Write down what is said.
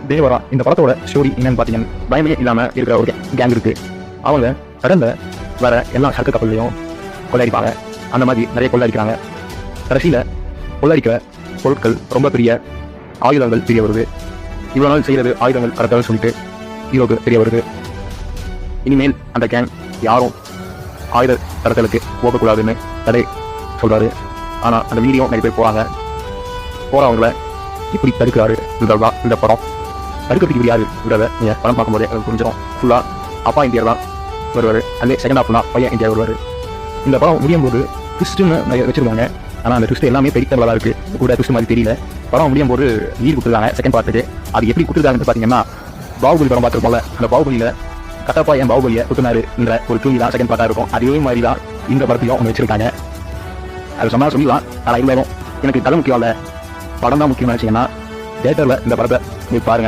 தேவரா இந்த படத்தோட ஸ்டோரி என்னன்னு பார்த்தீங்கன்னா, பயமே இல்லாமல் இருக்கிற ஒரு கேங் இருக்கு. அவங்க கடந்த வர எல்லா சரக்கு கப்பல்லையும் கொள்ளையடிப்பாங்க. அந்த மாதிரி நிறைய கொள்ளையடிக்கிறாங்க. கடைசியில் கொள்ளையடிக்கிற பொருட்கள் ரொம்ப பெரிய ஆயுதங்கள் தெரிய வருது. இவ்வளோ நாள் செய்கிறது ஆயுதங்கள் கடத்தல் சொல்லிட்டு ஹீரோக்கு தெரிய வருது. இனிமேல் அந்த கேங் யாரும் ஆயுத கடத்தலுக்கு போகக்கூடாதுன்னு தடை சொல்றாரு. ஆனால் அந்த வீடியோ நிறைய பேர் போகிறவங்கள இப்படி தடுக்கிறாரு. இந்த படம் தடுக்கிறதுக்கு இப்படி யாருன்றத நீங்கள் படம் பார்க்கும்போதே அது புரிஞ்சிடும். ஃபுல்லாக அப்பா இந்தியா தான் வருவார். அதே செகண்ட் ஹாஃப்னா பையன் இந்தியா வருவார். இந்த படம் முடியும் போது ட்விஸ்ட்டுன்னு வச்சிருக்காங்க. ஆனால் அந்த ட்விஸ்ட் எல்லாமே பெரிய தான் இருக்குது. கூட ட்விஸ்ட் மாதிரி தெரியல. படம் முடியும் போது லீட் கொடுத்துருக்காங்க செகண்ட் பார்ட்டுக்கு. அது எப்படி கொடுத்துருக்காங்கன்னு பார்த்தீங்கன்னா, பாகுபலி படம் பார்த்துருப்போம்ல, அந்த பாகுபலியில் கட்டப்பா என் பாகுபலியை குத்துனாருன்ற ஒரு தூங்கி தான் செகண்ட் பார்ட்டாக இருக்கும். அதே மாதிரி தான் இந்த படத்தையும் அவங்க வச்சிருக்காங்க. அது சொன்னால் சொல்லிடலாம். ஆனால் இருந்தாலும் எனக்கு கதை முக்கியம் இல்லை, படம் தான் முக்கியமாக நினச்சிங்கன்னா தியேட்டரில் இந்த படத்தை போய் பாருங்கள்.